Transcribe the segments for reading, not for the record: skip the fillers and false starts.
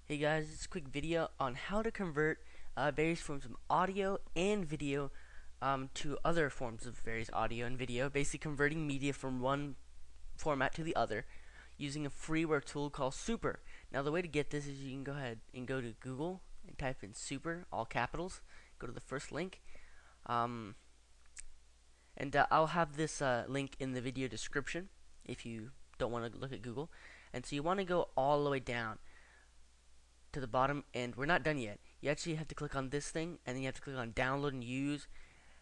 Hey guys, it's a quick video on how to convert various forms of audio and video to other forms of various audio and video, basically converting media from one format to the other using a freeware tool called Super. Now the way to get this is you can go ahead and go to Google and type in Super, all capitals, go to the first link, um, and I'll have this link in the video description if you don't want to look at Google. And so you want to go all the way down to the bottom, and we're not done yet. You actually have to click on this thing, and then you have to click on download and use,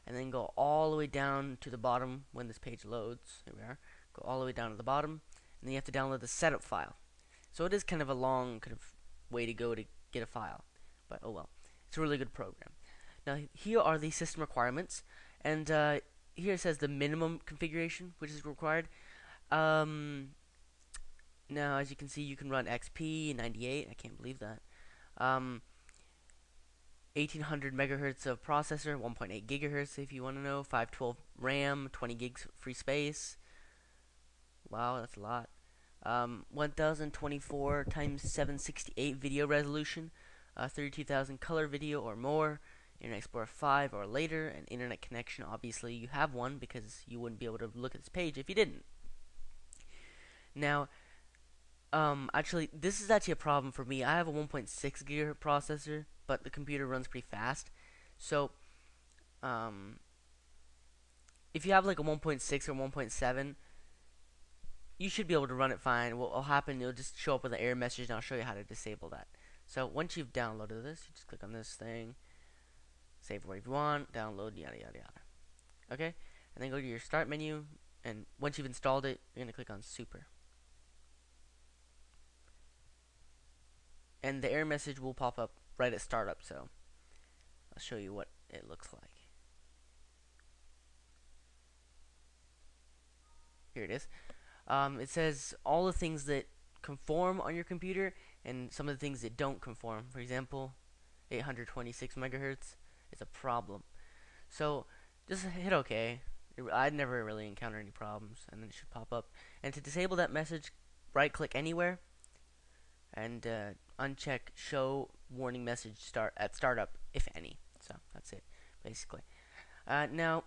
and then go all the way down to the bottom when this page loads. Here we are. Go all the way down to the bottom, and then you have to download the setup file. So it is kind of a long kind of way to go to get a file, but oh well. It's a really good program. Now here are the system requirements, and here it says the minimum configuration which is required. Now, as you can see, you can run XP 98. I can't believe that. 1800 megahertz of processor, 1.8 gigahertz if you want to know, 512 RAM, 20 gigs free space. Wow, that's a lot. 1024 times 768 video resolution, 32,000 color video or more, Internet Explorer 5 or later, and internet connection. Obviously, you have one because you wouldn't be able to look at this page if you didn't. Now, actually, this is actually a problem for me. I have a 1.6 gigahertz processor, but the computer runs pretty fast. So, if you have like a 1.6 or 1.7, you should be able to run it fine. What will happen, it'll just show up with an error message, and I'll show you how to disable that. So, once you've downloaded this, you just click on this thing, save where you want, download, yada yada yada. Okay? And then go to your start menu, and once you've installed it, you're going to click on Super. And the error message will pop up right at startup, so I'll show you what it looks like. Here it is. It says all the things that conform on your computer and some of the things that don't conform. For example, 826 megahertz is a problem. So just hit OK. I'd never really encountered any problems, and then it should pop up. And to disable that message, right click anywhere and uncheck show warning message at startup, if any. So that's it, basically. Now,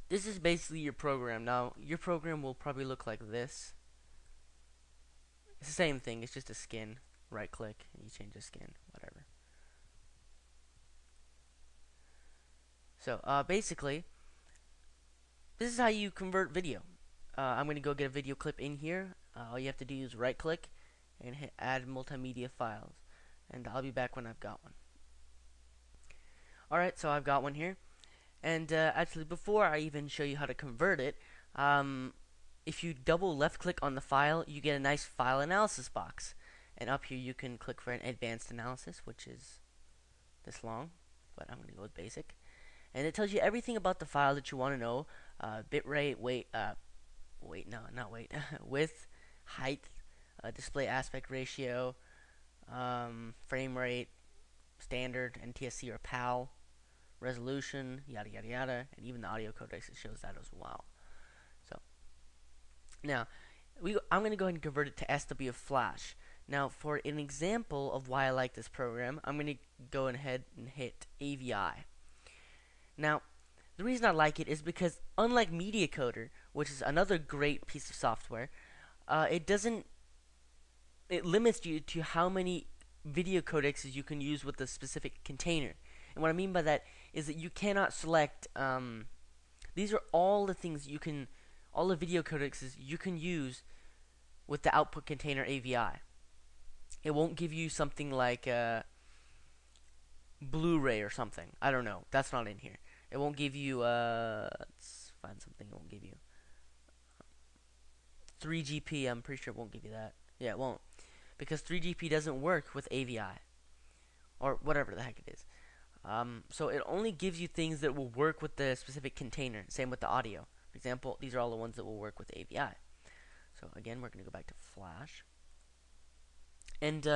this is basically your program. Now, your program will probably look like this. It's the same thing, it's just a skin. Right click and you change the skin, whatever. So, basically, this is how you convert video. I'm going to go get a video clip in here. All you have to do is right click and hit add multimedia files, and I'll be back when I've got one. Alright, so I've got one here, and actually before I even show you how to convert it, if you double left click on the file, you get a nice file analysis box, and up here you can click for an advanced analysis, which is this long, but I'm going to go with basic, and it tells you everything about the file that you want to know, bitrate, width, height, display aspect ratio, frame rate, standard, NTSC or PAL, resolution, yada yada yada, and even the audio codecs, it shows that as well. So now I'm going to go ahead and convert it to SW Flash. Now for an example of why I like this program, I'm going to go ahead and hit AVI. Now the reason I like it is because unlike Media Coder, which is another great piece of software, it limits you to how many video codecs you can use with a specific container. And what I mean by that is that you cannot select, these are all the things all the video codecs you can use with the output container AVI. It won't give you something like Blu-ray or something. I don't know. That's not in here. It won't give you, let's find something it won't give you. 3GP, I'm pretty sure it won't give you that. Yeah, it won't. Because 3GP doesn't work with AVI. Or whatever the heck it is. So it only gives you things that will work with the specific container. Same with the audio. For example, these are all the ones that will work with AVI. So again, we're going to go back to Flash. And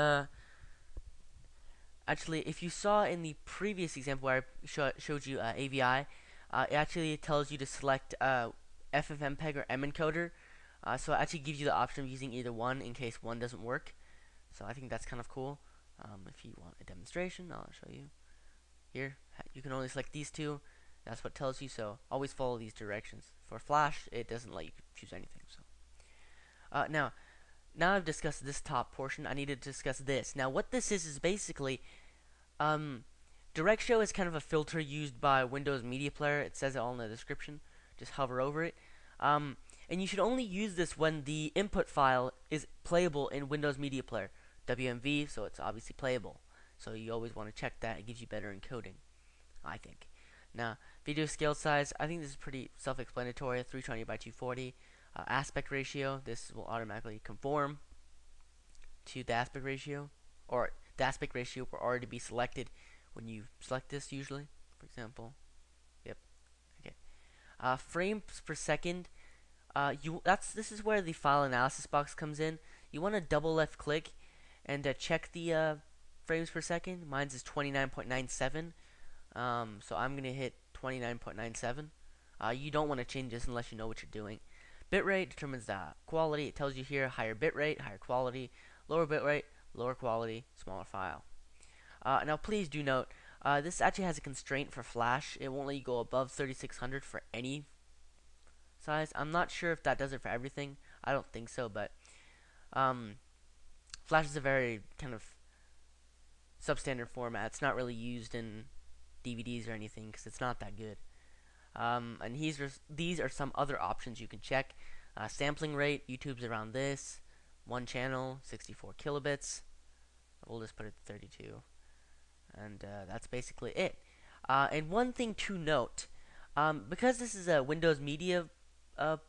actually, if you saw in the previous example where I showed you AVI, it actually tells you to select FFmpeg or mencoder. So it actually gives you the option of using either one in case one doesn't work. So I think that's kind of cool. If you want a demonstration, I'll show you here. You can only select these two. That's what it tells you, so always follow these directions. For Flash, it doesn't let you choose anything. So now I've discussed this top portion, I need to discuss this. Now what this is basically Direct Show is kind of a filter used by Windows Media Player. It says it all in the description. Just hover over it. And you should only use this when the input file is playable in Windows Media Player. WMV, so it's obviously playable. So you always want to check that. It gives you better encoding, I think. Now, video scale size, I think this is pretty self-explanatory. 320 by 240. Aspect ratio, this will automatically conform to the aspect ratio, or the aspect ratio will already be selected when you select this usually. For example, yep, okay. Frames per second, this is where the file analysis box comes in. You want to double left click and check the frames per second. Mine's is 29.97. So I'm gonna hit 29.97. You don't want to change this unless you know what you're doing. Bitrate determines the quality. It tells you here higher bitrate, higher quality, lower bitrate, lower quality, smaller file. Now please do note, this actually has a constraint for Flash. It won't let you go above 3600 for any size. I'm not sure if that does it for everything. I don't think so, but Flash is a very kind of substandard format. It's not really used in DVDs or anything because it's not that good. And these are some other options you can check. Sampling rate, YouTube's around this. One channel, 64 kilobits. We'll just put it to 32. And that's basically it. And one thing to note, because this is a Windows Media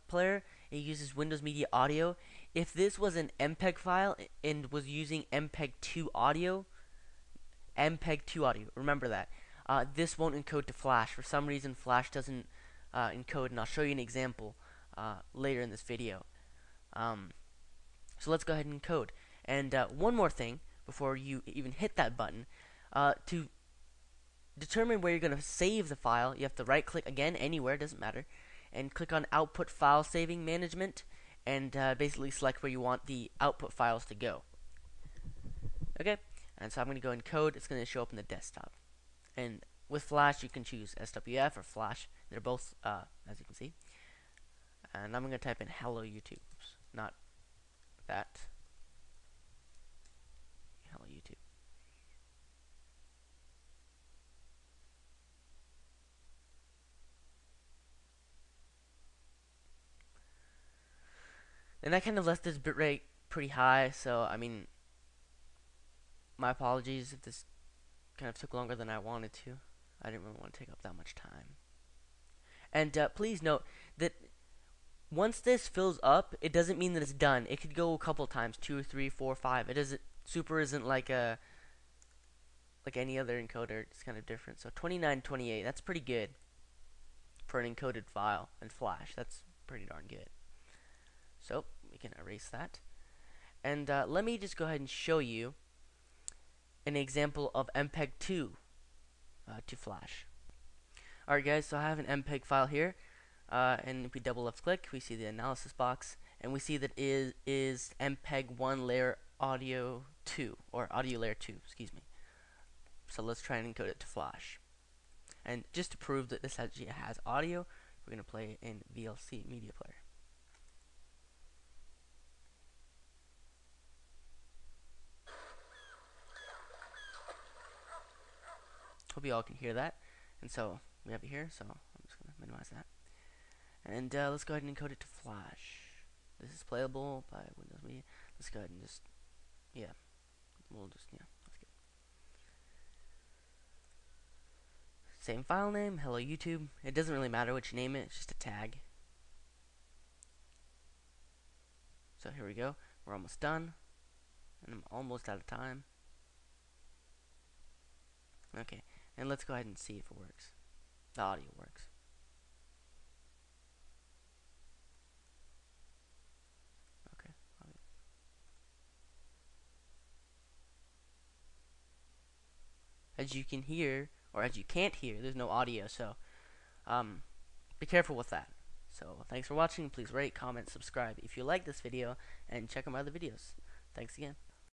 Player, it uses Windows Media Audio. If this was an MPEG file and was using MPEG-2 audio, remember that. This won't encode to Flash. For some reason, Flash doesn't encode, and I'll show you an example later in this video. So let's go ahead and encode. And one more thing before you even hit that button. To determine where you're going to save the file, you have to right-click again, anywhere, doesn't matter, and click on Output File Saving Management, and basically select where you want the output files to go. Okay, and so I'm going to go encode. It's going to show up in the desktop. And with Flash, you can choose SWF or Flash. They're both, as you can see. And I'm going to type in Hello YouTube. Oops, not that. Hello YouTube. And I kind of left this bitrate pretty high, so I mean, my apologies if this kind of took longer than I wanted to. I didn't really want to take up that much time. And please note that once this fills up, it doesn't mean that it's done. It could go a couple times, 2, 3, 4, 5. It doesn't. Super isn't like any other encoder. It's kind of different. So 2928. That's pretty good for an encoded file in Flash. That's pretty darn good. So we can erase that. And let me just go ahead and show you an example of MPEG-2 to Flash. Alright guys, so I have an MPEG file here, and if we double left click, we see the analysis box, and we see that it is MPEG 1 layer audio 2, or audio layer 2, excuse me. So let's try and encode it to Flash. And just to prove that this actually has audio, we're going to play it in VLC Media Player. Hope you all can hear that. And so we have it here, so I'm just going to minimize that. And let's go ahead and encode it to Flash. This is playable by Windows Media. Let's go ahead and just, yeah, that's good. Same file name, Hello YouTube. It doesn't really matter what you name it, it's just a tag. So here we go. We're almost done. And I'm almost out of time. Okay, and let's go ahead and see if it works. The audio works. Okay. As you can hear, or as you can't hear, there's no audio, so be careful with that. So thanks for watching. Please rate, comment, subscribe if you like this video, and check out my other videos. Thanks again.